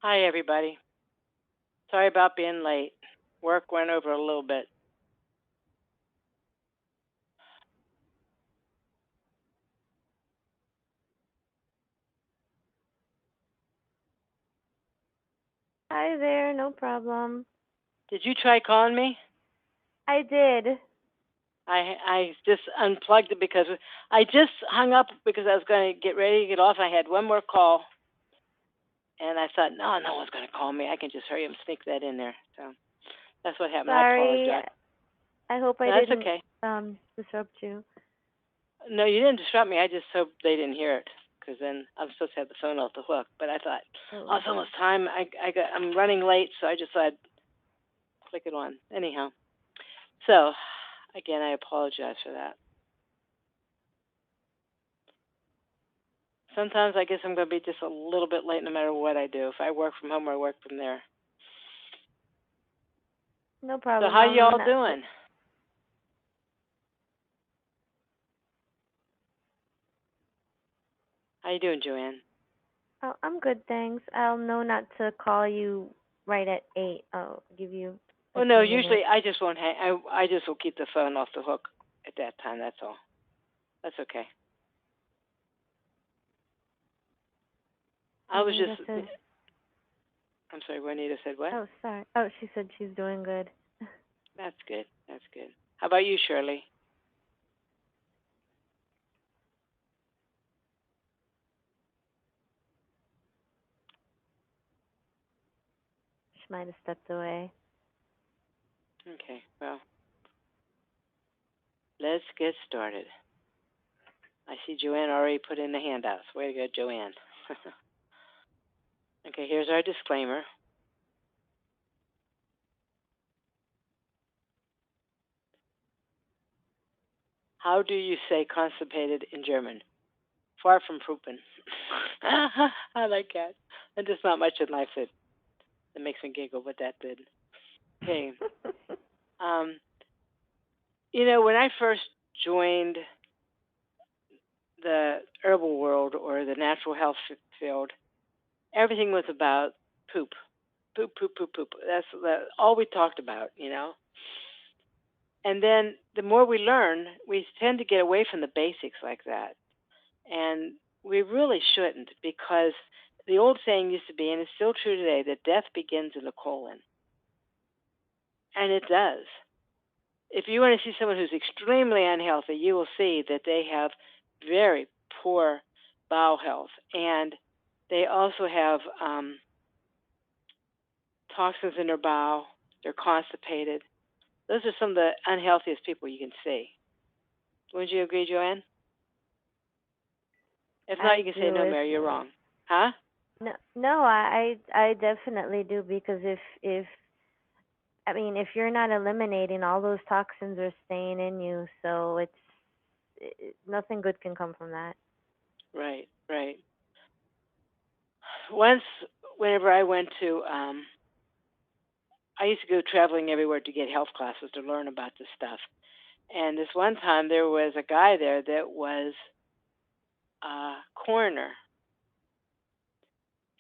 Hi, everybody. Sorry about being late. Work went over a little bit. Hi there, no problem. Did you try calling me? I did. I just unplugged it because I just hung up because I was going to get ready to get off. I had one more call, and I thought, no, no one's going to call me. I can just hurry and sneak that in there. So that's what happened. I Sorry. apologize. I hope I No, that's didn't okay. disrupt you. No, you didn't disrupt me. I just hope they didn't hear it because then I'm supposed to have the phone off the hook. But I thought, oh, Oh. it's almost time. I'm running late, so I just thought I'd click it on. Anyhow, so again, I apologize for that. Sometimes I guess I'm going to be just a little bit late no matter what I do. If I work from home or I work from there. No So problem. how I'll know y'all not to. doing? How you doing, Joanne? Oh, I'm good, thanks. I'll know not to call you right at 8. I'll give you a Well, no, few usually minutes. I just won't hang. I just will keep the phone off the hook at that time. That's all. That's okay. I was just. Juanita says, I'm sorry. Juanita said what? oh, sorry. Oh, she said she's doing good. That's good. That's good. How about you, Shirley? She might have stepped away. Okay. Well, let's get started. I see Joanne already put in the handouts. Way to go, Joanne. Okay. Here's our disclaimer. How do you say constipated in German? Far from pooping. I like that. And there's not much in life that makes me giggle, but that did. Okay. Um, when I first joined the herbal world or the natural health field, everything was about poop. Poop, poop, poop, poop. That's all we talked about. And then the more we learn, we tend to get away from the basics like that. And we really shouldn't because the old saying used to be, and it's still true today, that death begins in the colon. And it does. If you want to see someone who's extremely unhealthy, you will see that they have very poor bowel health. And they also have toxins in their bowel. They're constipated. Those are some of the unhealthiest people you can see. Wouldn't you agree, Joanne? If not, I you can say, do. no, If Mary, you're wrong. Huh? no, no, I definitely do because if I mean, if you're not eliminating, all those toxins are staying in you, so nothing good can come from that. Right, right. Once, whenever I went to, I used to go traveling everywhere to get health classes to learn about this stuff. And this one time, there was a guy there that was a coroner,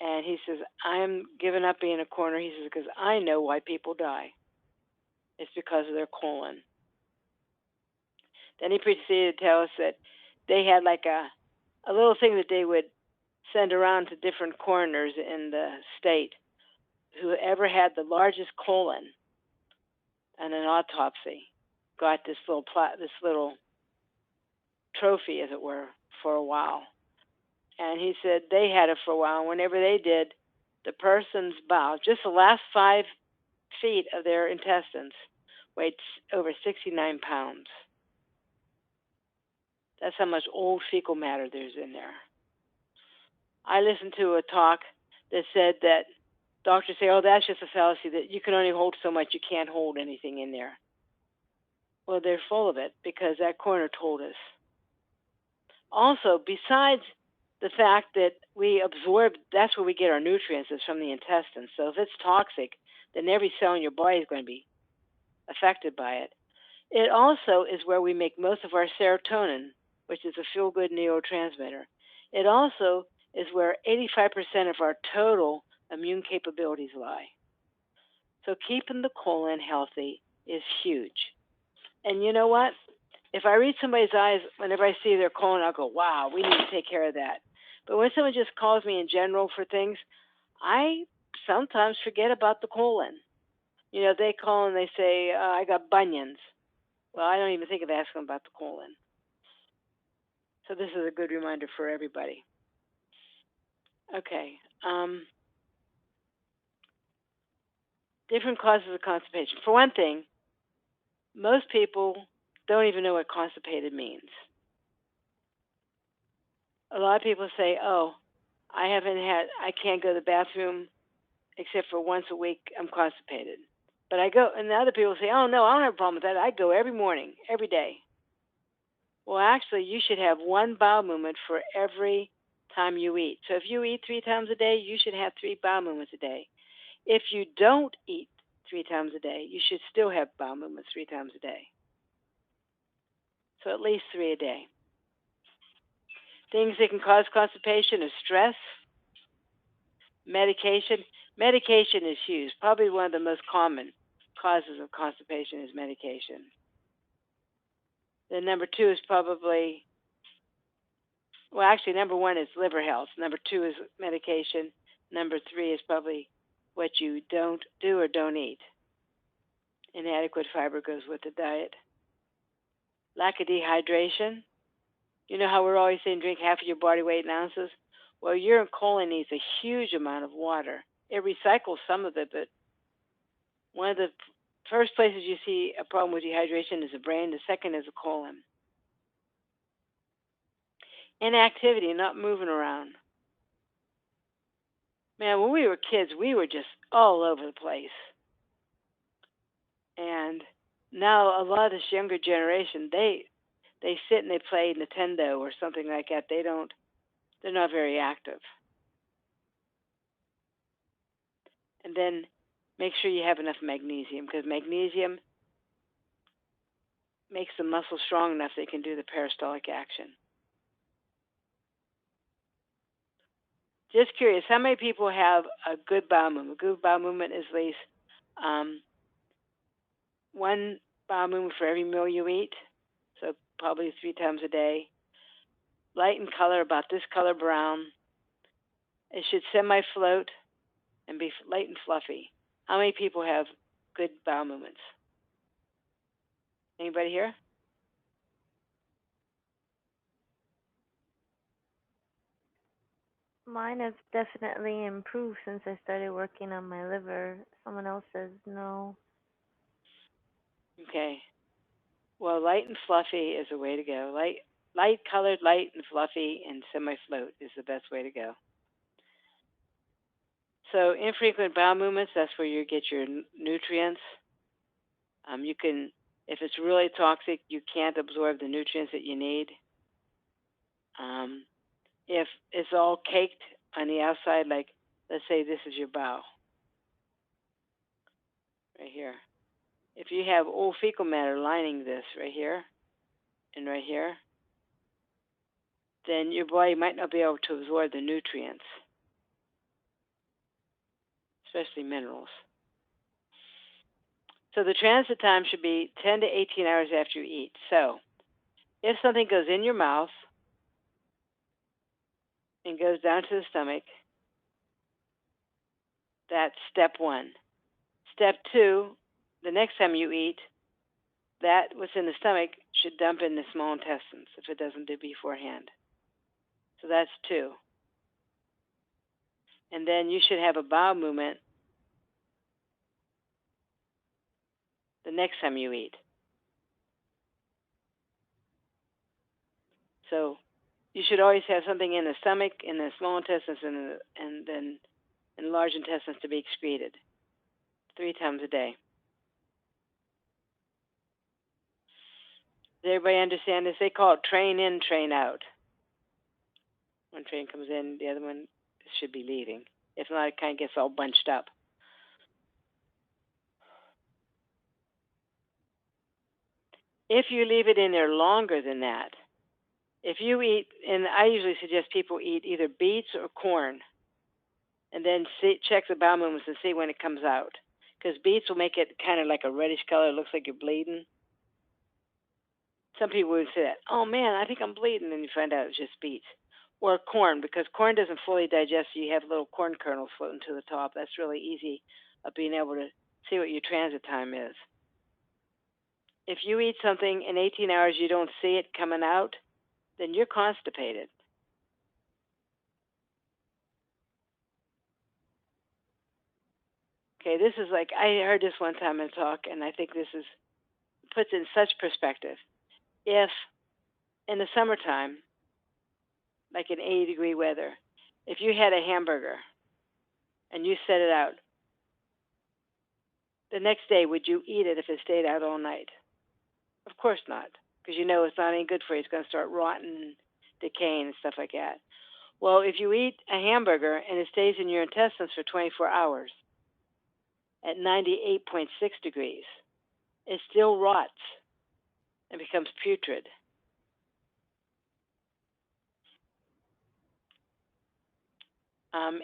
and he says, "I'm giving up being a coroner." He says, "Because I know why people die. It's because of their colon." Then he proceeded to tell us that they had like a little thing that they would send around to different coroners in the state. Whoever had the largest colon and an autopsy got this little trophy, as it were, for a while. And he said they had it for a while. And whenever they did, the person's bowel, just the last 5 feet of their intestines, weighed over 69 pounds. That's how much old fecal matter there's in there. I listened to a talk that said that doctors say, "Oh, that's just a fallacy. That you can only hold so much. You can't hold anything in there." Well, they're full of it because that coroner told us. Also, besides the fact that we absorb, that's where we get our nutrients, is from the intestines. So if it's toxic, then every cell in your body is going to be affected by it. It also is where we make most of our serotonin, which is a feel good neurotransmitter. It also is where 85% of our total immune capabilities lie. So keeping the colon healthy is huge. And you know what? If I read somebody's eyes, whenever I see their colon, I'll go, wow, we need to take care of that. But when someone just calls me in general for things, I sometimes forget about the colon. They call and they say, I got bunions. Well, I don't even think of asking about the colon. So this is a good reminder for everybody. Okay. Different causes of constipation. For one thing, most people don't even know what constipated means. A lot of people say, "Oh, I can't go to the bathroom except for once a week. I'm constipated." But I go, and the other people say, "Oh no, I don't have a problem with that. I go every morning, every day." Well, actually, you should have one bowel movement for every time you eat. So if you eat 3 times a day, you should have 3 bowel movements a day. If you don't eat 3 times a day, you should still have bowel movements 3 times a day. So at least 3 a day. Things that can cause constipation are stress, medication. Medication is huge. Probably one of the most common causes of constipation is medication. Then number two is probably, well, actually, number one is liver health. Number two is medication. Number three is probably what you don't do or don't eat. Inadequate fiber goes with the diet. Lack of dehydration. You know how we're always saying drink half of your body weight in ounces? Well, your colon needs a huge amount of water. It recycles some of it, but one of the first places you see a problem with dehydration is the brain. The second is the colon. Inactivity, not moving around. Man, when we were kids, we were just all over the place. And now a lot of this younger generation, they sit and they play Nintendo or something like that. They're not very active. And then make sure you have enough magnesium, because magnesium makes the muscle strong enough they can do the peristaltic action. Just curious, how many people have a good bowel movement? A good bowel movement is at least one bowel movement for every meal you eat, so probably 3 times a day. Light in color, about this color brown. It should semi-float and be light and fluffy. How many people have good bowel movements? Anybody here? Mine has definitely improved since I started working on my liver. Someone else says no. Okay. Well, light and fluffy is the way to go. Light colored, light and fluffy, and semi-float is the best way to go. So infrequent bowel movements, that's where you get your nutrients. You can, if it's really toxic, you can't absorb the nutrients that you need. If it's all caked on the outside, like let's say this is your bowel, right here. If you have old fecal matter lining this right here and right here, then your body might not be able to absorb the nutrients, especially minerals. So the transit time should be 10 to 18 hours after you eat. So if something goes in your mouth and goes down to the stomach, that's step one. Step two, the next time you eat, that what's in the stomach should dump in the small intestines if it doesn't do beforehand. So that's two. And then you should have a bowel movement the next time you eat. So you should always have something in the stomach, in the small intestines, and then in the large intestines to be excreted 3 times a day. Does everybody understand this? They call it train in, train out. One train comes in, the other one should be leaving. If not, it kind of gets all bunched up. If you leave it in there longer than that, if you eat, and I usually suggest people eat either beets or corn and then check the bowel movements and see when it comes out. Because beets will make it kind of like a reddish color. It looks like you're bleeding. Some people would say that, oh man, I think I'm bleeding, and you find out it's just beets. Or corn, because corn doesn't fully digest, so you have little corn kernels floating to the top. That's really easy of being able to see what your transit time is. If you eat something in 18 hours you don't see it coming out, then you're constipated. Okay, this is like, I heard this one time in a talk, and I think this is puts in such perspective. If in the summertime, like in 80-degree weather, if you had a hamburger and you set it out, the next day would you eat it if it stayed out all night? Of course not, because you know it's not any good for you. It's going to start rotting, decaying, and stuff like that. Well, if you eat a hamburger and it stays in your intestines for 24 hours at 98.6 degrees, it still rots and becomes putrid.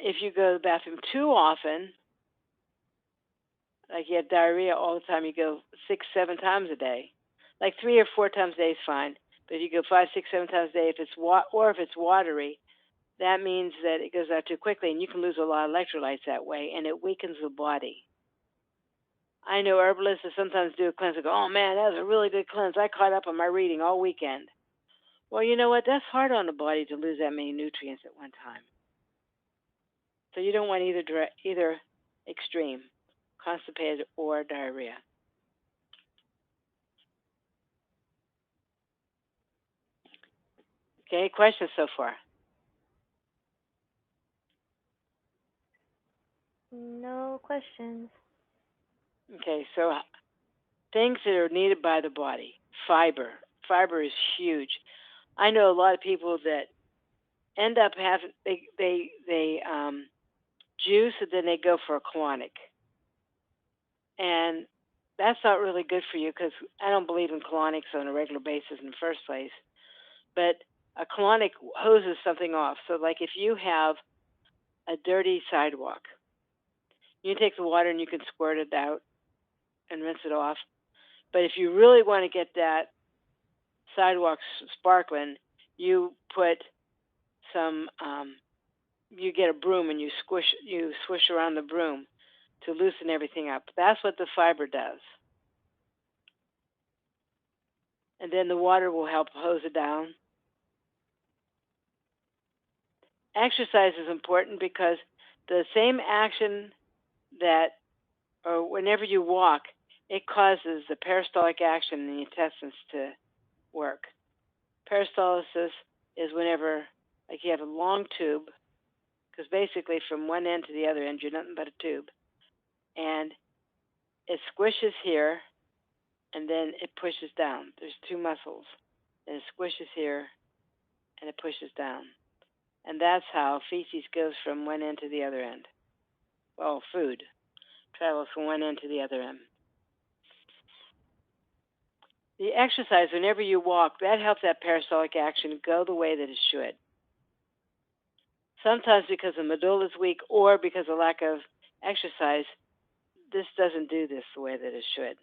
If you go to the bathroom too often, like you have diarrhea all the time, you go 6, 7 times a day. Like 3 or 4 times a day is fine, but if you go 5, 6, 7 times a day, if it's or if it's watery, that means that it goes out too quickly, and you can lose a lot of electrolytes that way, and it weakens the body. I know herbalists that sometimes do a cleanse and go, oh man, that was a really good cleanse. I caught up on my reading all weekend. Well, you know what? That's hard on the body to lose that many nutrients at one time. So you don't want either extreme, constipated or diarrhea. Okay, questions so far? No questions. Okay, so things that are needed by the body. Fiber. Fiber is huge. I know a lot of people that end up having they juice and then they go for a colonic, and that's not really good for you because I don't believe in colonics on a regular basis in the first place. But a colonic hoses something off. So, like if you have a dirty sidewalk, you can take the water and you can squirt it out and rinse it off. But if you really want to get that sidewalk sparkling, you put some. You get a broom and you swish around the broom to loosen everything up. That's what the fiber does. And then the water will help hose it down. Exercise is important because the same action that, or whenever you walk, it causes the peristaltic action in the intestines to work. Peristalsis is whenever, like you have a long tube, because basically from one end to the other end, you're nothing but a tube. And it squishes here, and then it pushes down. There's 2 muscles. And it squishes here, and it pushes down. And that's how feces goes from one end to the other end. Well, food travels from one end to the other end. The exercise, whenever you walk, that helps that peristaltic action go the way that it should. Sometimes because the medulla is weak or because of lack of exercise, this doesn't do this the way that it should.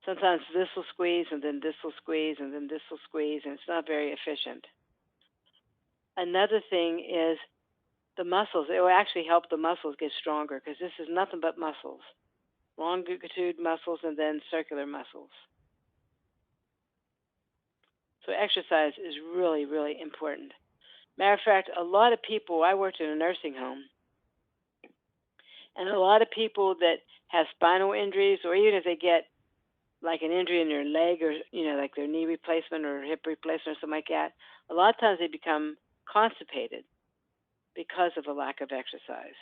Sometimes this will squeeze and then this will squeeze and then this will squeeze, and it's not very efficient. Another thing is the muscles. It will actually help the muscles get stronger because this is nothing but muscles. Longitude muscles and then circular muscles. So exercise is really, really important. Matter of fact, a lot of people, I worked in a nursing home, and a lot of people that have spinal injuries, or even if they get like an injury in their leg or, like their knee replacement or hip replacement or something like that, a lot of times they become constipated because of a lack of exercise.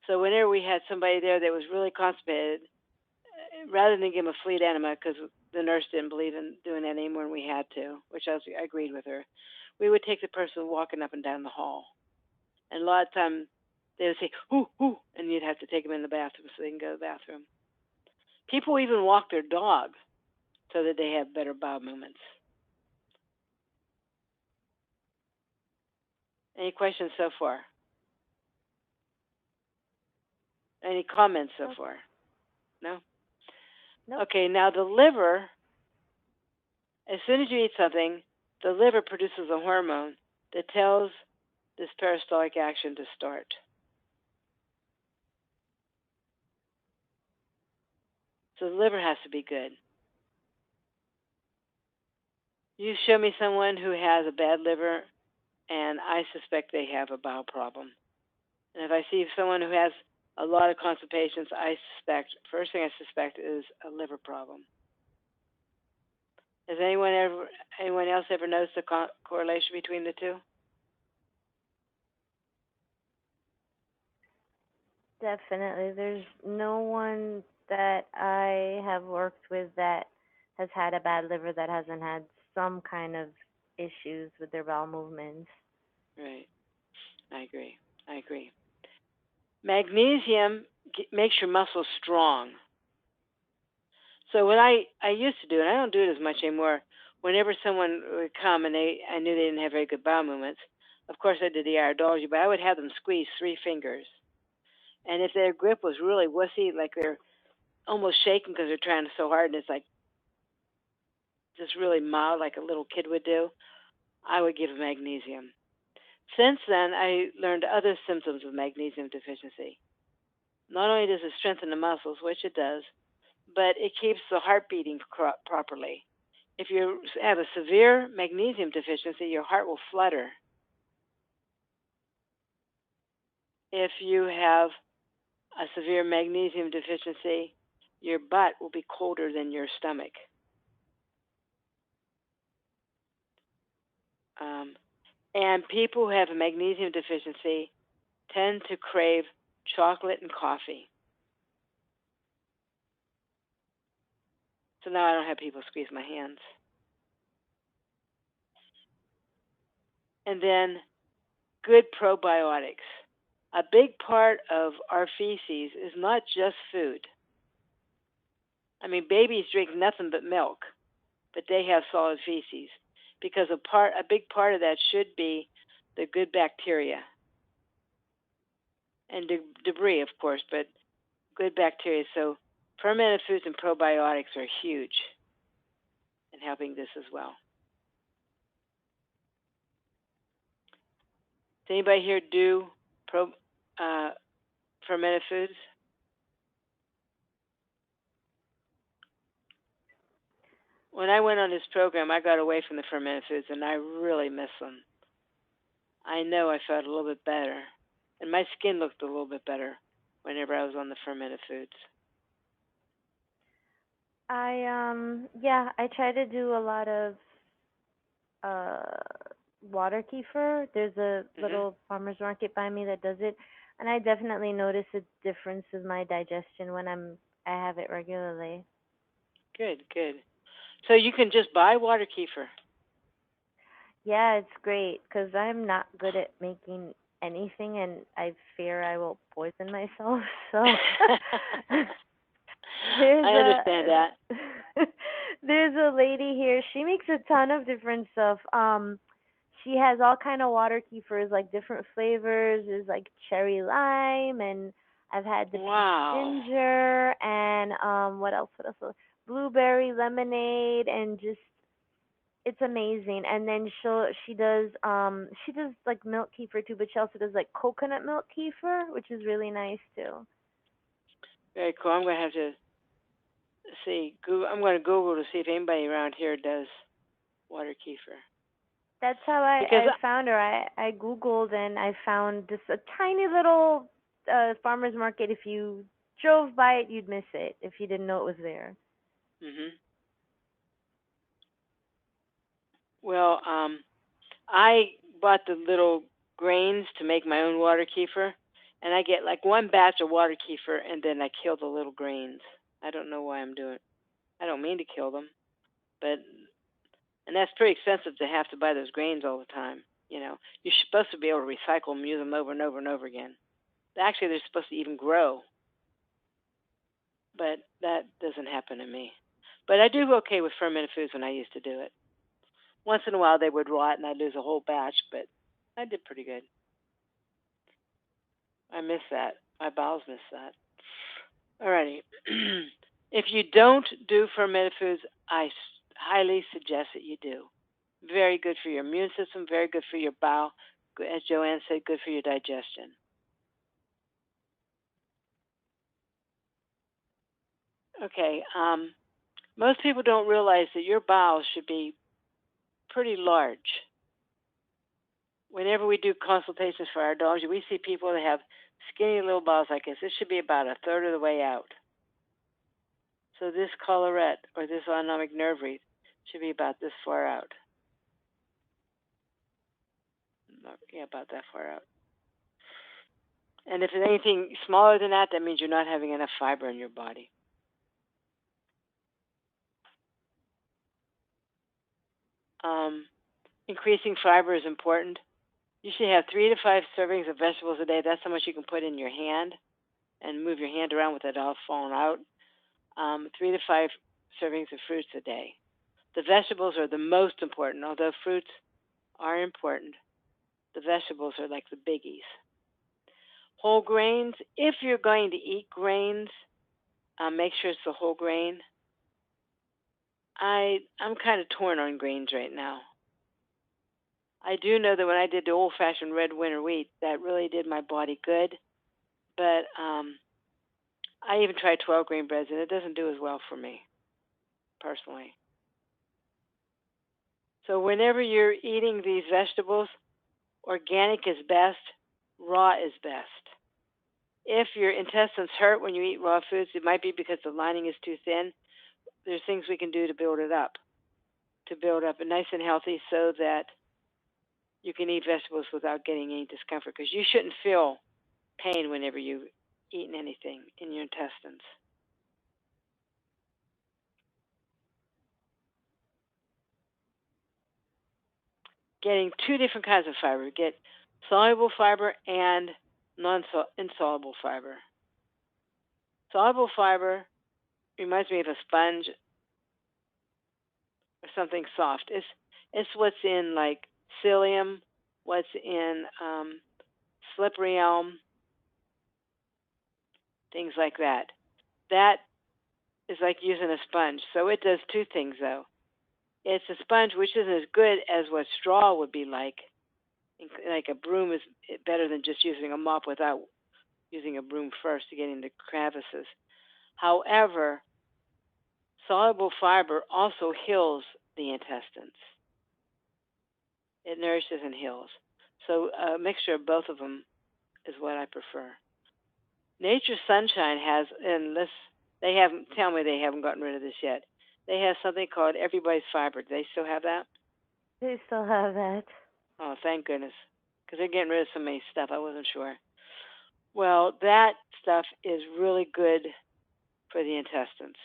So whenever we had somebody there that was really constipated, rather than give them a fleet enema, because the nurse didn't believe in doing that anymore and we had to, which I agreed with her, we would take the person walking up and down the hall. And a lot of times they would say, ooh, ooh, and you'd have to take them in the bathroom so they can go to the bathroom. People even walk their dog so that they have better bowel movements. Any questions so far? Any comments so Nope. far? No? Nope. Okay, now the liver, as soon as you eat something, the liver produces a hormone that tells this peristaltic action to start. So the liver has to be good. You show me someone who has a bad liver, and I suspect they have a bowel problem. And if I see someone who has a lot of constipations, first thing I suspect is a liver problem. Has anyone else ever noticed the correlation between the two? Definitely. There's no one that I have worked with that has had a bad liver that hasn't had some kind of issues with their bowel movements. Right. I agree. I agree. Magnesium makes your muscles strong. So what I used to do, and I don't do it as much anymore, whenever someone would come and I knew they didn't have very good bowel movements, of course I did the iridology, but I would have them squeeze 3 fingers. And if their grip was really wussy, like they're almost shaking because they're trying so hard, and it's like just really mild, like a little kid would do, I would give them magnesium. Since then, I learned other symptoms of magnesium deficiency. Not only does it strengthen the muscles, which it does, but it keeps the heart beating properly. If you have a severe magnesium deficiency, your heart will flutter. If you have a severe magnesium deficiency, your butt will be colder than your stomach. And people who have a magnesium deficiency tend to crave chocolate and coffee. So now I don't have people squeeze my hands. And then good probiotics. A big part of our feces is not just food. I mean, babies drink nothing but milk, but they have solid feces because a big part of that should be the good bacteria and debris, of course, but good bacteria. So fermented foods and probiotics are huge in helping this as well. Does anybody here do fermented foods? When I went on this program, I got away from the fermented foods, and I really miss them. I know I felt a little bit better, and my skin looked a little bit better whenever I was on the fermented foods. I try to do a lot of uh water kefir. There's a Mhm. little farmer's market by me that does it, and I definitely notice a difference with my digestion when I have it regularly. Good, good. So you can just buy water kefir. Yeah, it's great because I'm not good at making anything, and I fear I will poison myself. So there's I understand a that. there's a lady here. She makes a ton of different stuff. She has all kind of water kefirs, like different flavors. There's like cherry lime, and I've had the peach Wow. ginger, and what else? What else? Blueberry lemonade, and just it's amazing. And then she does like milk kefir too, but she also does like coconut milk kefir, which is really nice too. Very cool. I'm going to have to see. I'm going to Google to see if anybody around here does water kefir. That's how Because, I found her. I googled and I found this a tiny little farmers market. If you drove by it, you'd miss it if you didn't know it was there. mhm. Well, I bought the little grains to make my own water kefir, and I get like one batch of water kefir, and then I kill the little grains. I don't know why I'm doing. I don't mean to kill them, but and that's pretty expensive to have to buy those grains all the time. You're supposed to be able to recycle them, use them over and over and over again. Actually, they're supposed to even grow, but that doesn't happen to me. But I do okay with fermented foods when I used to do it. Once in a while, they would rot and I'd lose a whole batch, but I did pretty good. I missed that. My bowels missed that. Alrighty. If you don't do fermented foods, I highly suggest that you do. Very good for your immune system, very good for your bowel. As Joanne said, good for your digestion. Okay. Most people don't realize that your bowels should be pretty large. Whenever we do consultations for our dogs, we see people that have skinny little bowels like this. This should be about a third of the way out. So this collarette or this autonomic nerve wreath should be about this far out. Yeah, about that far out. And if it's anything smaller than that, that means you're not having enough fiber in your body. Increasing fiber is important. You should have 3 to 5 servings of vegetables a day. That's how much you can put in your hand and move your hand around with it all falling out. 3 to 5 servings of fruits a day. The vegetables are the most important, although fruits are important. The vegetables are like the biggies. Whole grains, if you're going to eat grains, make sure it's the whole grain. I'm kind of torn on grains right now. I do know that when I did the old-fashioned red winter wheat, that really did my body good. But I even tried 12-grain breads, and it doesn't do as well for me, personally. So whenever you're eating these vegetables, organic is best, raw is best. If your intestines hurt when you eat raw foods, it might be because the lining is too thin. There's things we can do to build it up nice and healthy so that you can eat vegetables without getting any discomfort, because you shouldn't feel pain whenever you've eaten anything in your intestines. Getting 2 different kinds of fiber. Get soluble fiber and insoluble fiber. Soluble fiber reminds me of a sponge or something soft. It's what's in like psyllium, what's in slippery elm, things like that. That is like using a sponge. So it does 2 things though. It's a sponge which isn't as good as what straw would be like. Like a broom is better than just using a mop without using a broom first to get into crevices. However, soluble fiber also heals the intestines. It nourishes and heals. So a mixture of both of them is what I prefer. Nature's Sunshine has, and they haven't tell me they haven't gotten rid of this yet. They have something called Everybody's Fiber. Do they still have that? They still have that. Oh, thank goodness, because they're getting rid of so many stuff. I wasn't sure. Well, that stuff is really good for the intestines.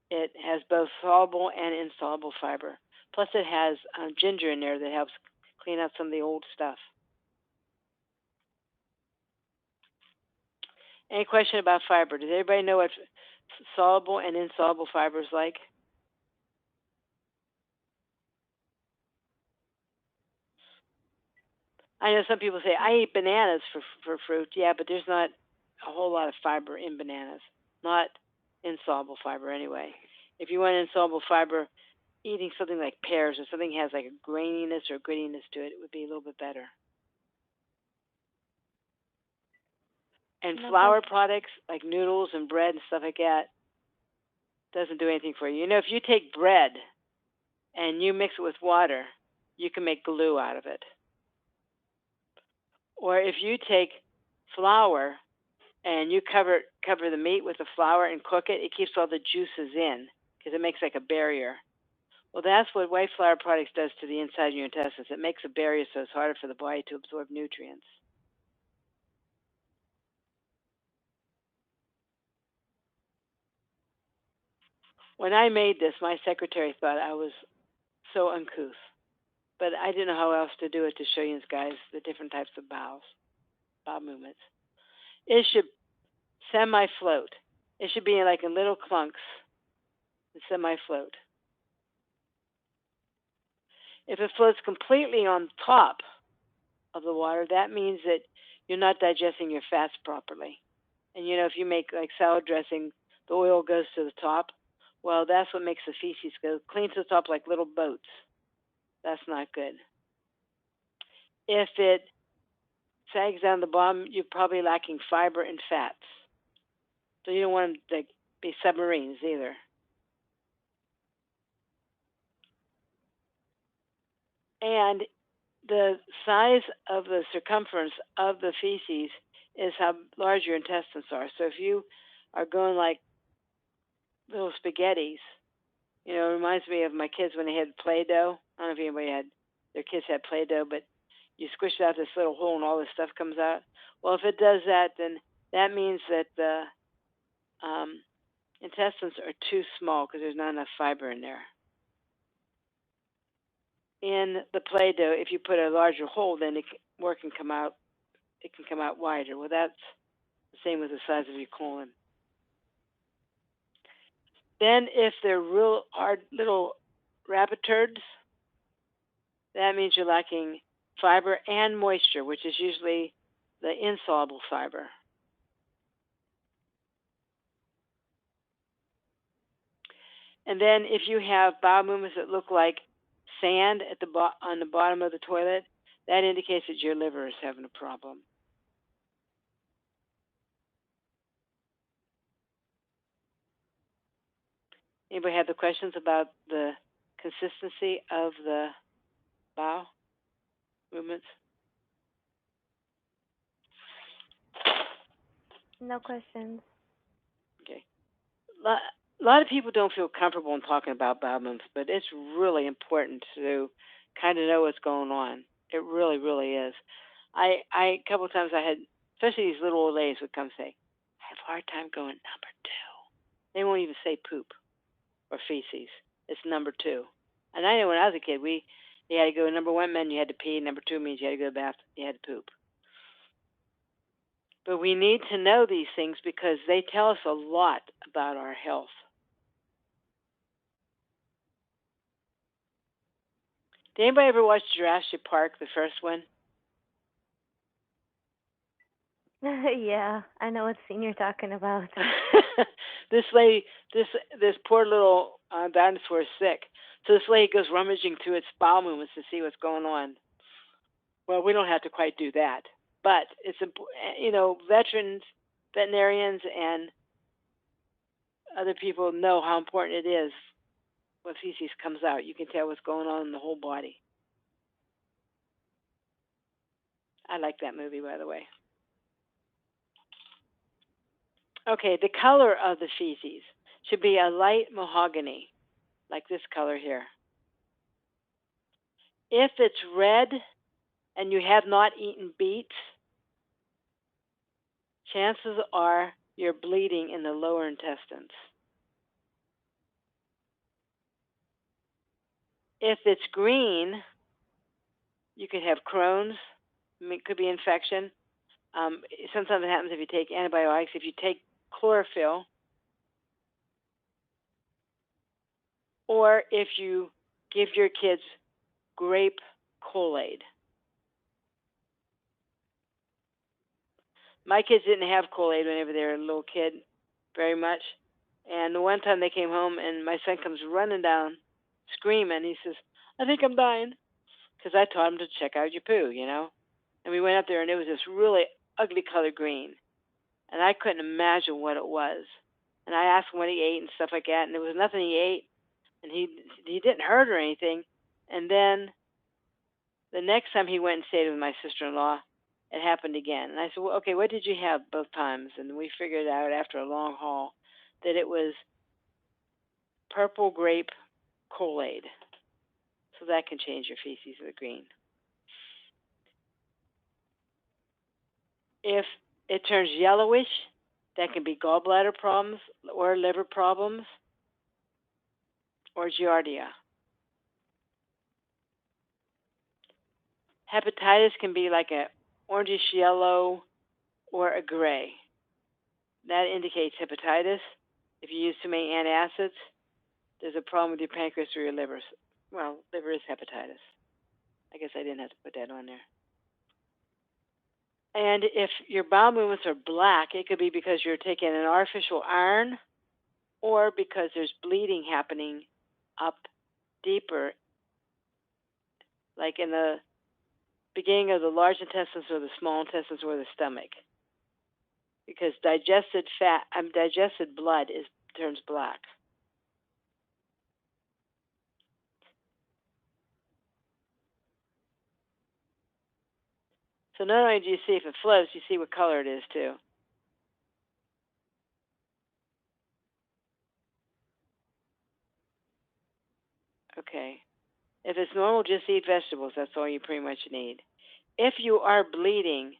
It has both soluble and insoluble fiber. Plus, it has ginger in there that helps clean out some of the old stuff. Any question about fiber? Does everybody know what soluble and insoluble fiber is like? I know some people say, I eat bananas for fruit. Yeah, but there's not a whole lot of fiber in bananas. Not insoluble fiber anyway. If you want insoluble fiber, eating something like pears or something has like a graininess or grittiness to it, it would be a little bit better. And flour products like noodles and bread and stuff like that doesn't do anything for you. You know, if you take bread and you mix it with water, you can make glue out of it. Or if you take flour and you cover the meat with the flour and cook it, it keeps all the juices in because it makes like a barrier. Well, that's what white flour products does to the inside of your intestines. It makes a barrier so it's harder for the body to absorb nutrients. When I made this, my secretary thought I was so uncouth, but I didn't know how else to do it to show you guys the different types of bowel movements. It should semi-float. It should be like in little clunks and semi-float. If it floats completely on top, of the water, that means that you're not digesting your fats properly. And you know, if you make like salad dressing, the oil goes to the top. Well, that's what makes the feces go clean to the top like little boats. That's not good. If it sags down the bottom, you're probably lacking fiber and fats. So you don't want them to be submarines either. And the size of the circumference of the feces is how large your intestines are. So if you are going like little spaghettis, you know, it reminds me of my kids when they had Play-Doh. I don't know if anybody had their kids had Play-Doh, but you squish out this little hole and all this stuff comes out. Well, if it does that, then that means that the um, intestines are too small because there's not enough fiber in there. In the Play-Doh, if you put a larger hole, then more can come out. It can come out wider. Well, that's the same with the size of your colon. Then, if they're real hard little rabbit turds, that means you're lacking fiber and moisture, which is usually the insoluble fiber. And then, if you have bowel movements that look like sand at on the bottom of the toilet, that indicates that your liver is having a problem. Anybody have the questions about the consistency of the bowel movements? No questions. Okay. A lot of people don't feel comfortable in talking about bowel movements, but it's really important to kind of know what's going on. It really, really is. A couple of times I had, especially these little old ladies would come say, "I have a hard time going number two." They won't even say poop or feces. It's number two. And I know when I was a kid, you had to go number one meant you had to pee, number two means you had to go to the bath, you had to poop. But we need to know these things because they tell us a lot about our health. Did anybody ever watch Jurassic Park, the first one? Yeah, I know what scene you're talking about. This lady, this poor little dinosaur is sick. So this lady goes rummaging through its bowel movements to see what's going on. Well, we don't have to quite do that, but it's veterans, veterinarians, and other people know how important it is when feces comes out. You can tell what's going on in the whole body. I like that movie, by the way. Okay, the color of the feces should be a light mahogany, like this color here. If it's red and you have not eaten beets, chances are you're bleeding in the lower intestines. If it's green, you could have Crohn's. It could be infection. Sometimes it happens if you take antibiotics. If you take chlorophyll, or if you give your kids grape Kool-Aid. My kids didn't have Kool-Aid whenever they were a little kid very much. And the one time they came home and my son comes running down screaming. He says, "I think I'm dying." Because I taught him to check out your poo, you know. And we went up there and it was this really ugly color green. And I couldn't imagine what it was. And I asked him what he ate and stuff like that. And there was nothing he ate. And he didn't hurt or anything. And then the next time he went and stayed with my sister-in-law, it happened again. And I said, "Well, okay, what did you have both times?" And we figured out after a long haul that it was purple grape Kool-Aid. So that can change your feces to the green. If it turns yellowish, that can be gallbladder problems or liver problems or giardia. Hepatitis can be like a orangish yellow or a gray. That indicates hepatitis. If you use too many antacids, there's a problem with your pancreas or your liver. Well, liver is hepatitis. I guess I didn't have to put that on there. And if your bowel movements are black, it could be because you're taking an artificial iron or because there's bleeding happening up deeper, like in the beginning of the large intestines or the small intestines or the stomach. Because digested blood turns black. So not only do you see if it flows, you see what color it is too. Okay. If it's normal, just eat vegetables. That's all you pretty much need. If you are bleeding,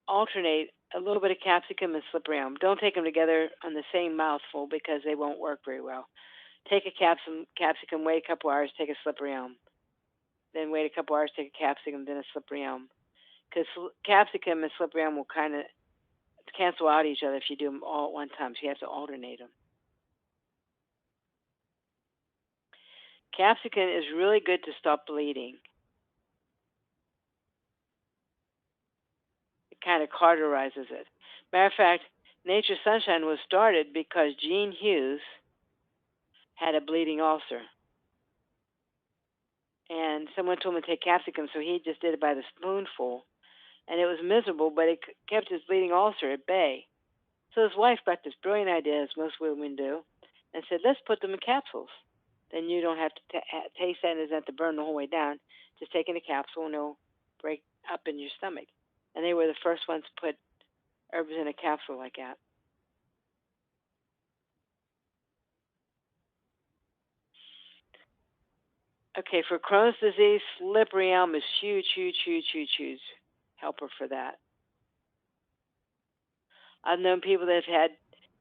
alternate a little bit of capsicum and slippery elm. Don't take them together on the same mouthful because they won't work very well. Take a capsicum, wait a couple hours, take a slippery elm. Then wait a couple hours, take a capsicum, then a slippery elm. Because capsicum and slippery elm will kind of cancel out each other if you do them all at one time. So you have to alternate them. Capsicum is really good to stop bleeding. It kind of cauterizes it. Matter of fact, Nature's Sunshine was started because Gene Hughes had a bleeding ulcer. And someone told him to take capsicum, so he just did it by the spoonful. And it was miserable, but it kept his bleeding ulcer at bay. So his wife got this brilliant idea, as most women do, and said, let's put them in capsules. Then you don't have to taste that and doesn't have to burn the whole way down. Just take in a capsule and it'll break up in your stomach. And they were the first ones to put herbs in a capsule like that. Okay, for Crohn's disease, slippery elm is huge, huge, huge, huge, huge helper for that. I've known people that have had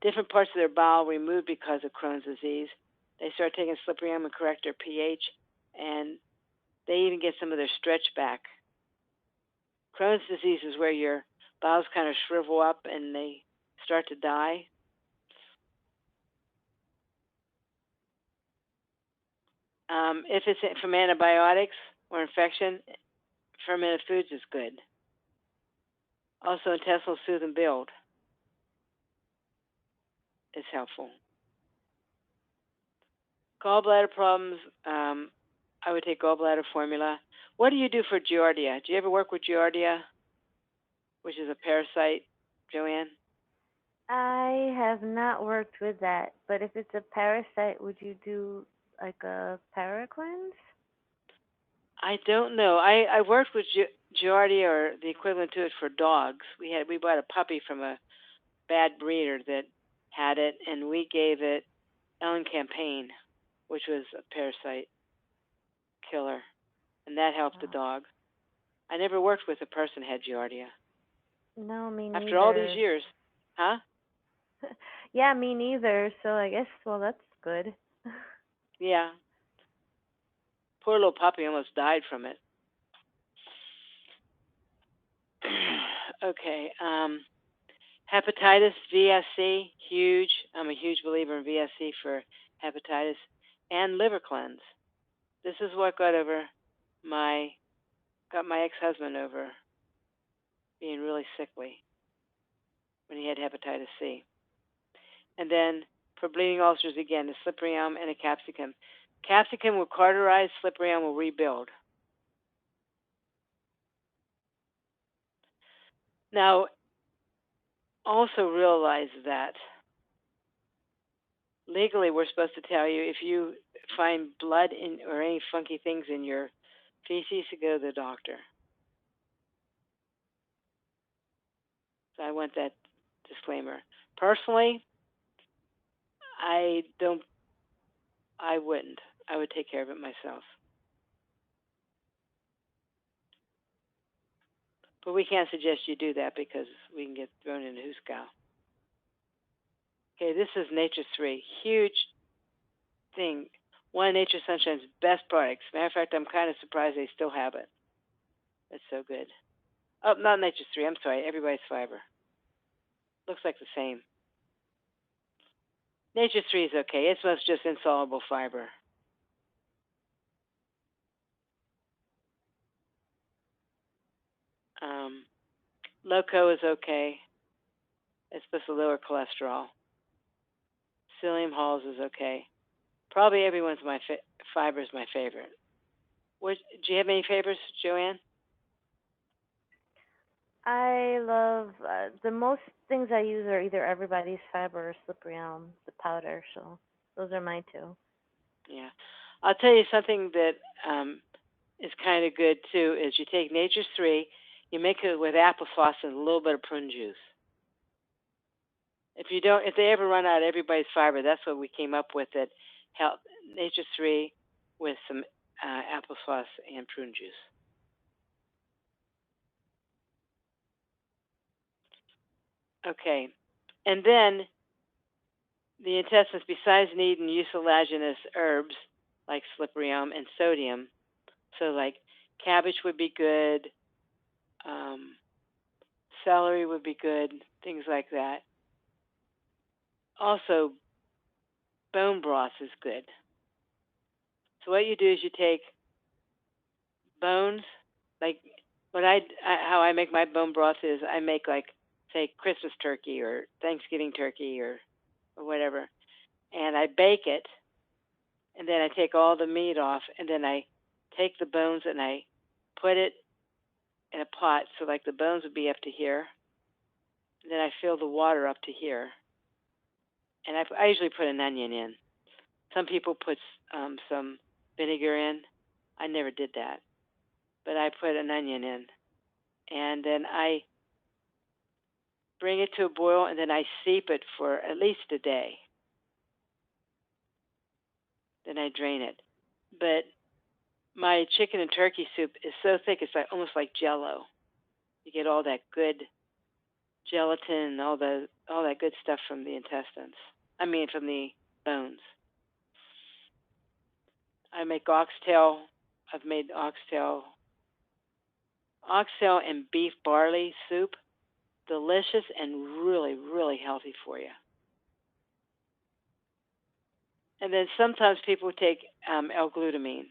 different parts of their bowel removed because of Crohn's disease. They start taking slippery elm and correct their pH, and they even get some of their stretch back. Crohn's disease is where your bowels kind of shrivel up and they start to die. If it's from antibiotics or infection, fermented foods is good. Also, intestinal soothe and build is helpful. Gallbladder problems, I would take gallbladder formula. What do you do for Giardia? Do you ever work with Giardia, which is a parasite, Joanne? I have not worked with that, but if it's a parasite, would you do like a paracleanse? I don't know. I worked with Giardia or the equivalent to it for dogs. We bought a puppy from a bad breeder that had it, and we gave it Campaign, which was a parasite killer, and that helped the dog. I never worked with a person who had Giardia. No, me neither. After all these years, huh? Yeah, me neither. So I guess, well, that's good. Yeah. Poor little puppy almost died from it. Okay. Hepatitis, VSC, huge. I'm a huge believer in VSC for hepatitis and liver cleanse. This is what got my ex-husband over being really sickly when he had hepatitis C. And then for bleeding ulcers, again, a slippery elm and a capsicum. Capsicum will cauterize, slippery elm will rebuild. Now, also realize that legally we're supposed to tell you if you find blood in or any funky things in your feces to go to the doctor. So I want that disclaimer. Personally, I wouldn't. I would take care of it myself. But we can't suggest you do that because we can get thrown into Hooskow. Okay, this is Nature 3. Huge thing. One of Nature Sunshine's best products. Matter of fact, I'm kind of surprised they still have it. It's so good. Oh, not Nature 3. I'm sorry. Everybody's Fiber. Looks like the same. Nature 3 is okay. It's just insoluble fiber. Um, Loco is okay. It's supposed to lower cholesterol. Psyllium hulls is okay. Probably everyone's fiber is my favorite. What, do you have any favorites, Joanne? I love the most things I use are either Everybody's Fiber or Slippery Elm, the powder. So those are my two. Yeah. I'll tell you something that is kind of good too. Is you take Nature's 3, you make it with applesauce and a little bit of prune juice. If they ever run out of Everybody's Fiber, that's what we came up with. It help Nature's 3 with some applesauce and prune juice. Okay, and then the intestines, besides needing mucilaginous herbs like slippery elm and sodium, so like cabbage would be good, um, celery would be good, things like that. Also, bone broth is good. So what you do is you take bones, like how I make my bone broth is I make like say Christmas turkey or Thanksgiving turkey or whatever, and I bake it, and then I take all the meat off, and then I take the bones and I put it in a pot, so like the bones would be up to here, and then I fill the water up to here, and I usually put an onion in. Some people put some vinegar in. I never did that, but I put an onion in, and then I bring it to a boil, and then I steep it for at least a day. Then I drain it. But my chicken and turkey soup is so thick it's like almost like Jello. You get all that good gelatin and all that good stuff from the intestines. I mean, from the bones. I make oxtail. I've made oxtail and beef barley soup. Delicious and really, really healthy for you. And then sometimes people take L-glutamine.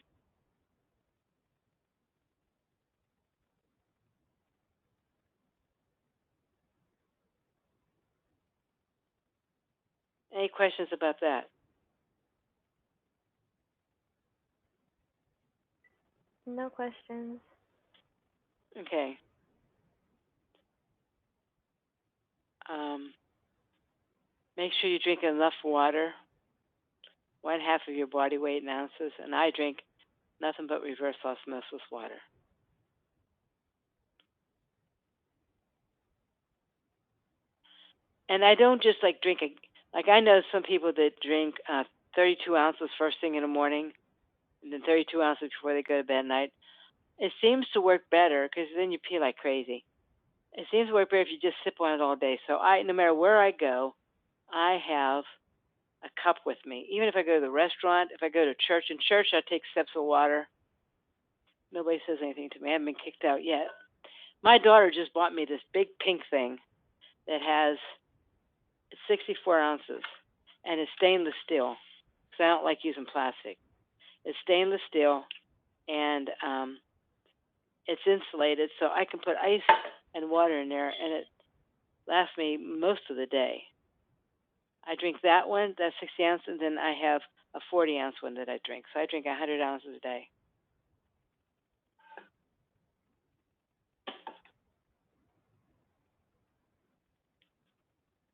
Any questions about that? No questions. Okay. Um, Make sure you drink enough water, 1/2 of your body weight in ounces, and I drink nothing but reverse osmosis water. And I don't just like drink like I know some people that drink 32 ounces first thing in the morning, and then 32 ounces before they go to bed at night. It seems to work better because then you pee like crazy. It seems to work better if you just sip on it all day. So no matter where I go, I have a cup with me. Even if I go to the restaurant, if I go to church, in church I take sips of water. Nobody says anything to me. I haven't been kicked out yet. My daughter just bought me this big pink thing that has 64 ounces and it's stainless steel. So I don't like using plastic. It's stainless steel and it's insulated, so I can put ice and water in there, and it lasts me most of the day. I drink that one, that's 60 ounces, and then I have a 40-ounce one that I drink. So I drink 100 ounces a day.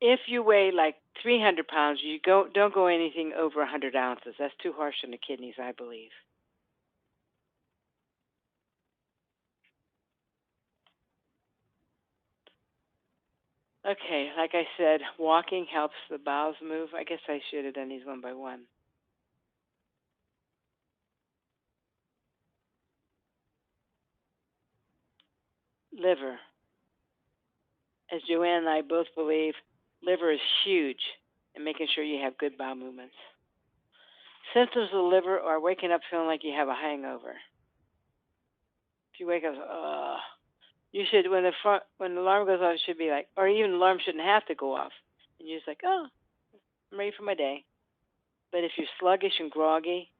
If you weigh like 300 pounds, don't go anything over 100 ounces. That's too harsh on the kidneys, I believe. Okay, like I said, walking helps the bowels move. I guess I should have done these one by one. Liver. As Joanne and I both believe, liver is huge in making sure you have good bowel movements. Symptoms of the liver are waking up feeling like you have a hangover. If you wake up, you should when the alarm goes off, it should be like, or even the alarm shouldn't have to go off, and you're just like, oh, I'm ready for my day. But if you're sluggish and groggy,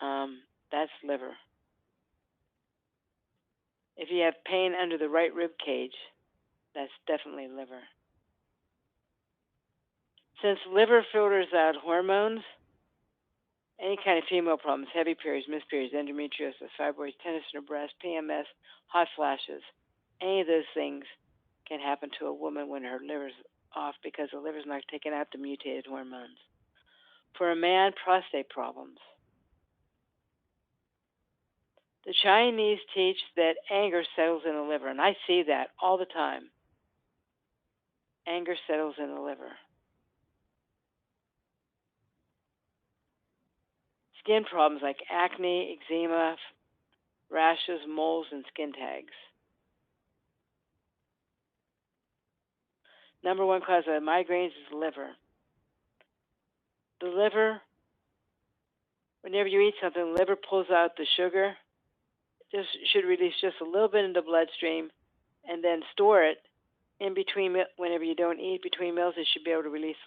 that's liver. If you have pain under the right rib cage, that's definitely liver. Since liver filters out hormones, any kind of female problems, heavy periods, miscarriages, endometriosis, fibroids, tenderness in her breast, PMS, hot flashes, any of those things can happen to a woman when her liver's off because the liver's not taking out the mutated hormones. For a man, prostate problems. The Chinese teach that anger settles in the liver, and I see that all the time. Anger settles in the liver. Skin problems like acne, eczema, rashes, moles, and skin tags. Number one cause of migraines is the liver. The liver, whenever you eat something, the liver pulls out the sugar. Just should release just a little bit in the bloodstream, and then store it in between. Whenever you don't eat between meals, it should be able to release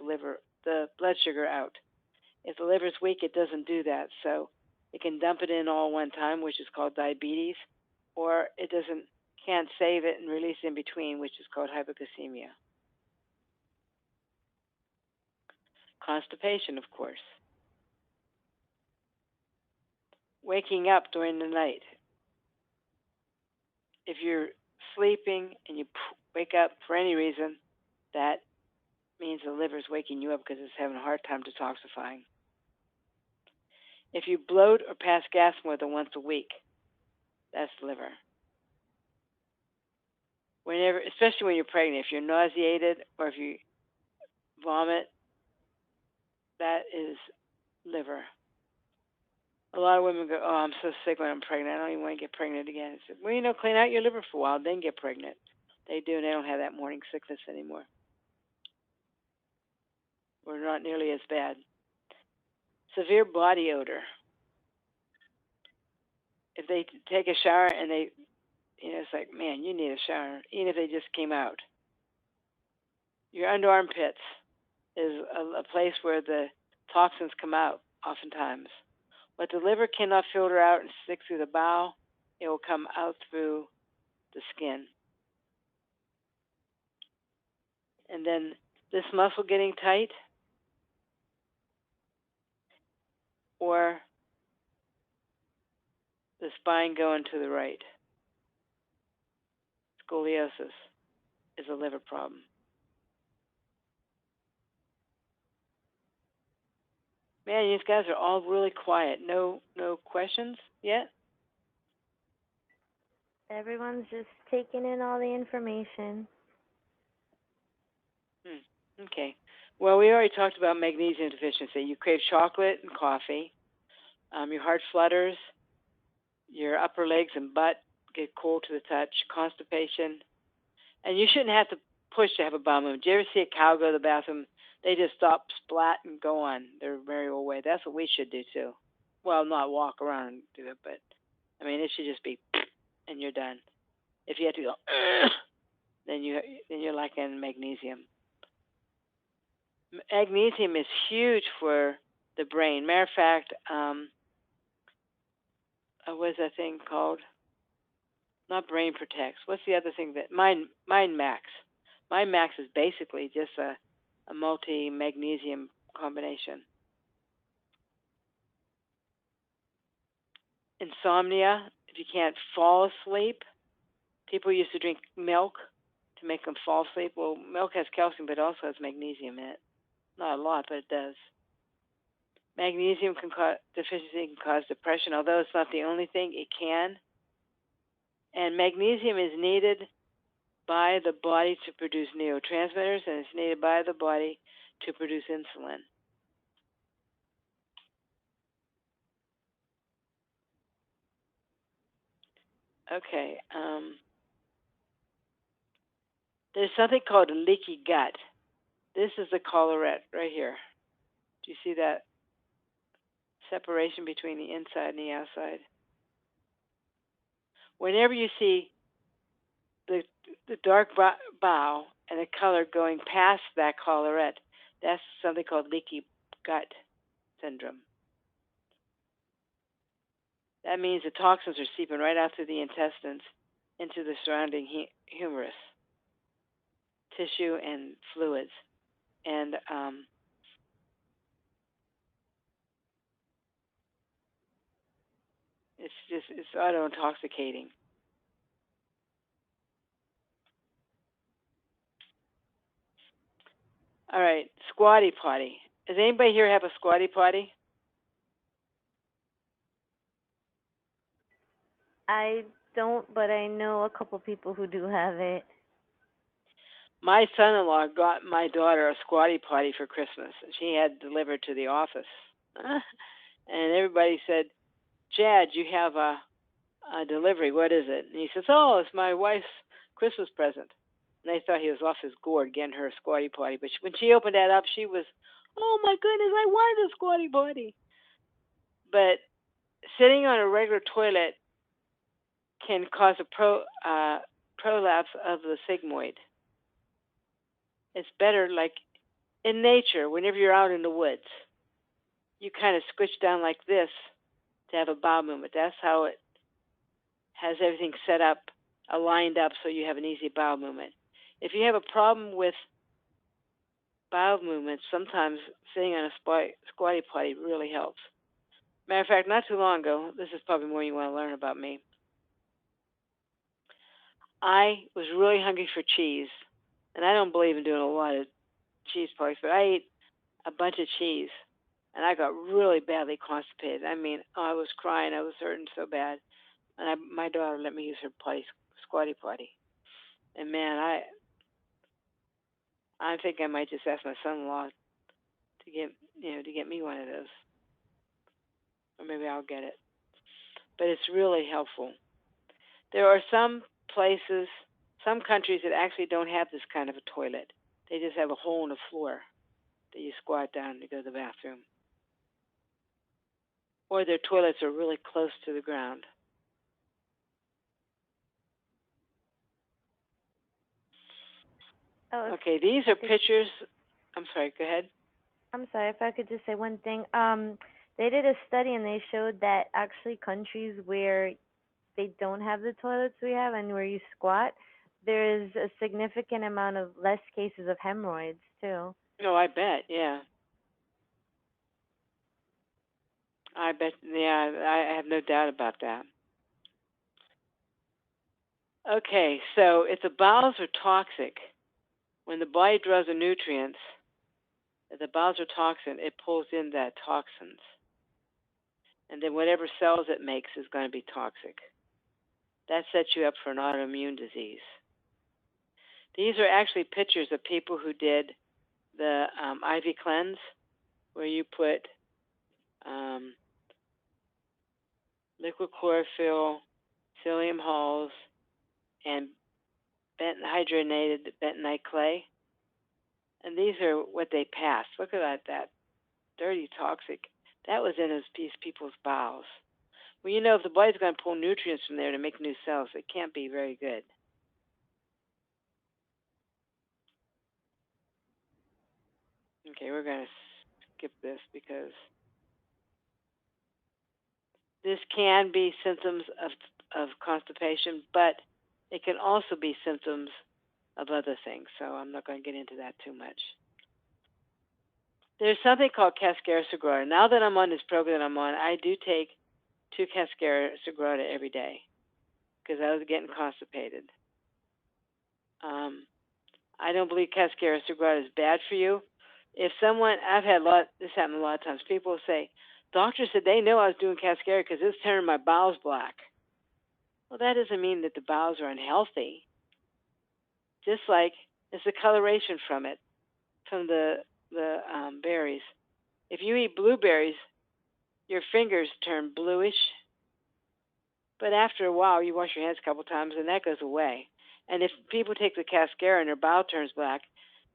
the blood sugar out. If the liver's weak, it doesn't do that, so it can dump it in all one time, which is called diabetes, or it can't save it and release in between, which is called hypoglycemia. Constipation, of course. Waking up during the night. If you're sleeping and you wake up for any reason, that means the liver's waking you up because it's having a hard time detoxifying. If you bloat or pass gas more than once a week, that's liver. Whenever, especially when you're pregnant, if you're nauseated or if you vomit, that is liver. A lot of women go, "Oh, I'm so sick when I'm pregnant. I don't even want to get pregnant again." I said, "Well, clean out your liver for a while, then get pregnant." They do, and they don't have that morning sickness anymore. We're not nearly as bad. Severe body odor. If they take a shower and it's like, man, you need a shower, even if they just came out. Your under armpits is a place where the toxins come out oftentimes. What the liver cannot filter out and stick through the bowel, it will come out through the skin. And then this muscle getting tight, or the spine going to the right. Scoliosis is a liver problem. Man, these guys are all really quiet. No questions yet? Everyone's just taking in all the information. Okay. Well, we already talked about magnesium deficiency. You crave chocolate and coffee. Your heart flutters. Your upper legs and butt get cold to the touch. Constipation. And you shouldn't have to push to have a bowel movement. Do you ever see a cow go to the bathroom? They just stop, splat, and go on their merry old way. That's what we should do too. Well, not walk around and do it, but I mean, it should just be, and you're done. If you have to go, then you're lacking magnesium. Magnesium is huge for the brain. Matter of fact, what is that thing called? Not Brain Protects. What's the other thing that Mind Max? Mind Max is basically just a multi-magnesium combination. Insomnia, if you can't fall asleep. People used to drink milk to make them fall asleep. Well, milk has calcium, but it also has magnesium in it. Not a lot, but it does. Magnesium deficiency can cause depression, although it's not the only thing. It can. And magnesium is needed by the body to produce neurotransmitters, and it's needed by the body to produce insulin. Okay. There's something called a leaky gut. This is the collarette right here. Do you see that separation between the inside and the outside? Whenever you see the dark bowel and the color going past that collarette, that's something called leaky gut syndrome. That means the toxins are seeping right out through the intestines into the surrounding humerus, tissue, and fluids. And it's auto intoxicating. All right, squatty potty. Does anybody here have a squatty potty? I don't, but I know a couple people who do have it. My son-in-law got my daughter a squatty potty for Christmas, and she had it delivered to the office. And everybody said, "Chad, you have a delivery. What is it?" And he says, "Oh, it's my wife's Christmas present." And they thought he was off his gourd getting her a squatty potty. But when she opened that up, she was, "Oh my goodness, I wanted a squatty potty." But sitting on a regular toilet can cause a prolapse of the sigmoid. It's better, like in nature, whenever you're out in the woods, you kind of squish down like this to have a bowel movement. That's how it has everything set up, aligned up, so you have an easy bowel movement. If you have a problem with bowel movements, sometimes sitting on a squatty potty really helps. Matter of fact, not too long ago, this is probably more you want to learn about me. I was really hungry for cheese, and I don't believe in doing a lot of cheese parties, but I ate a bunch of cheese, and I got really badly constipated. I mean, I was crying, I was hurting so bad, and my daughter let me use her squatty potty, and man, I think I might just ask my son-in-law to get me one of those, or maybe I'll get it. But it's really helpful. There are some places, some countries that actually don't have this kind of a toilet. They just have a hole in the floor that you squat down to go to the bathroom. Or their toilets are really close to the ground. Oh, Okay, these I are could, pictures. I'm sorry, go ahead. I'm sorry if I could just say one thing. They did a study and they showed that actually countries where they don't have the toilets we have and where you squat, there is a significant amount of less cases of hemorrhoids too. No, I bet, yeah. I bet, yeah, I have no doubt about that. Okay, so if the bowels are toxic, when the body draws the nutrients, if the bowels are toxin, it pulls in that toxins. And then whatever cells it makes is going to be toxic. That sets you up for an autoimmune disease. These are actually pictures of people who did the IV cleanse, where you put um, liquid chlorophyll, psyllium hulls, and hydrogenated bentonite clay. And these are what they passed. Look at that dirty, toxic. That was in these people's bowels. Well, if the body's going to pull nutrients from there to make new cells, it can't be very good. Okay, we're going to skip this because this can be symptoms of constipation, but it can also be symptoms of other things. So I'm not going to get into that too much. There's something called Cascara Sagrada. Now that I'm on this program that I'm on, I do take 2 Cascara Sagrada every day because I was getting constipated. I don't believe Cascara Sagrada is bad for you. If someone, this happened a lot of times, people will say, doctor said they know I was doing Cascara because it's turning my bowels black. Well, that doesn't mean that the bowels are unhealthy. Just like it's the coloration from it, from the berries. If you eat blueberries, your fingers turn bluish, but after a while, you wash your hands a couple times, and that goes away. And if people take the Cascara and their bowel turns black,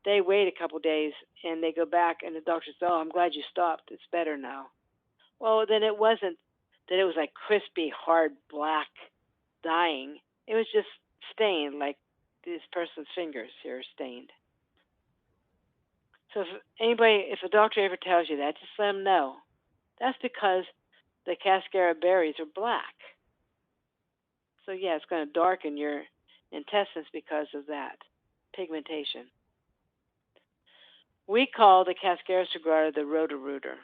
they wait a couple days and they go back, and the doctor says, "Oh, I'm glad you stopped. It's better now." Well, then it wasn't that it was like crispy, hard, black dyeing. It was just stained, like this person's fingers here are stained. So if a doctor ever tells you that, just let them know. That's because the Cascara berries are black. So yeah, it's going to darken your intestines because of that pigmentation. We call the Cascara sagrada the Roto-Rooter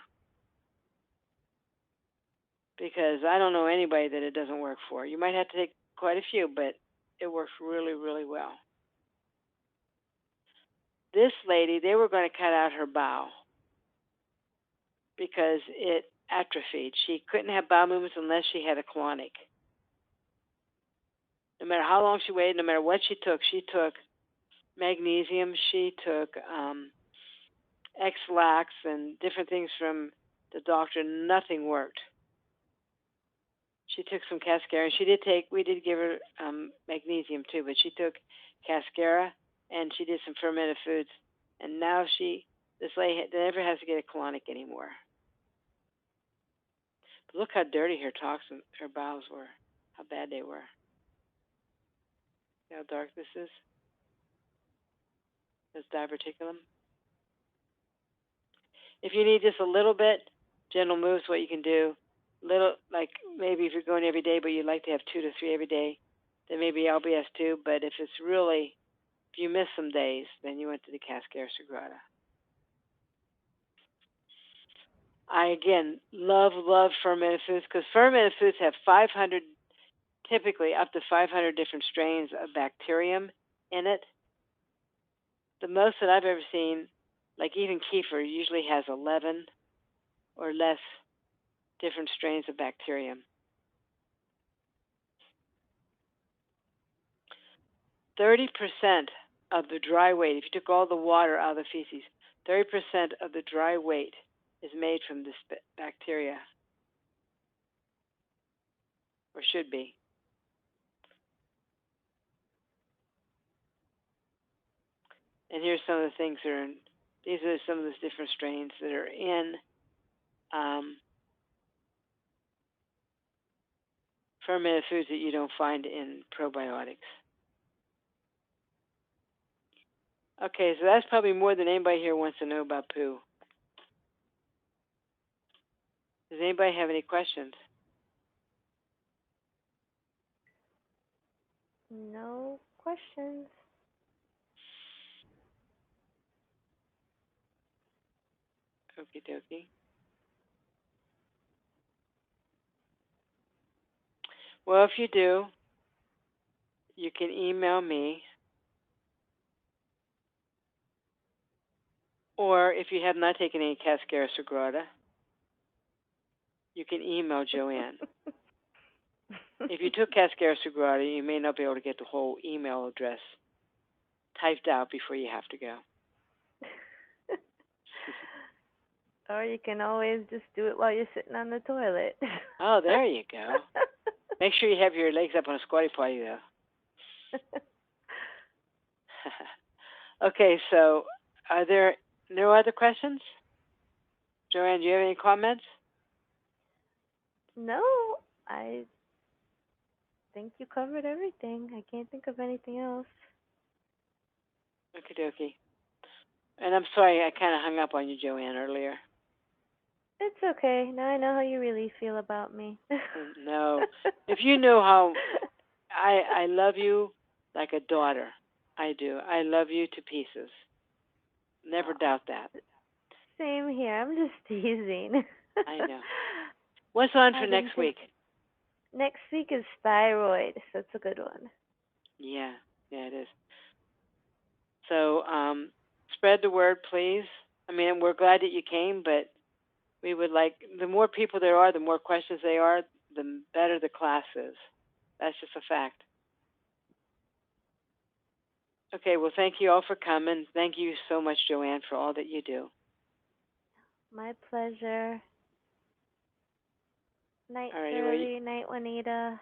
because I don't know anybody that it doesn't work for. You might have to take quite a few, but it works really, really well. This lady, they were going to cut out her bowel because it atrophied. She couldn't have bowel movements unless she had a colonic. No matter how long she waited, no matter what she took magnesium, she took X-Lax and different things from the doctor. Nothing worked. She took some Cascara, and we did give her magnesium too, but she took Cascara and she did some fermented foods, and now this lady never has to get a colonic anymore. But look how dirty her bowels were, how bad they were. See how dark this is? This diverticulum. If you need just a little bit, gentle moves, what you can do. Little, like maybe if you're going every day, but you'd like to have 2 to 3 every day, then maybe LBS too. But if you miss some days, then you went to the Cascara Sagrada. I again love fermented foods because fermented foods have 500, typically up to 500 different strains of bacterium in it. The most that I've ever seen, like even kefir, usually has 11 or less different strains of bacterium. 30% of the dry weight, if you took all the water out of the feces, 30% of the dry weight is made from this bacteria, or should be. And here's some of the things that are in, these are some of the different strains that are in fermented foods that you don't find in probiotics. Okay, so that's probably more than anybody here wants to know about poo. Does anybody have any questions? No questions. Okie dokie. Well, if you do, you can email me. Or if you have not taken any Cascara Sagrada, you can email Joanne. If you took Cascara Sagrada, you may not be able to get the whole email address typed out before you have to go. Or you can always just do it while you're sitting on the toilet. Oh, there you go. Make sure you have your legs up on a squatty potty, though. Okay, so are there no other questions? Joanne, do you have any comments? No, I think you covered everything. I can't think of anything else. Okie dokie. And I'm sorry I kind of hung up on you, Joanne, earlier. It's okay. Now I know how you really feel about me. No. If you knew how I love you like a daughter. I do. I love you to pieces. Never doubt that. Same here. I'm just teasing. I know. What's on for next week? Next week is thyroid, so it's a good one. Yeah, it is. So, spread the word, please. I mean, we're glad that you came, but we would like, the more people there are, the more questions they are, the better the class is. That's just a fact. Okay, well, thank you all for coming. Thank you so much, Joanne, for all that you do. My pleasure. Night, All right, Shirley. Night, Juanita.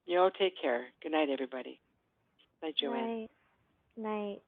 You all take care. Good night, everybody. Night, Joanne. Night. Night.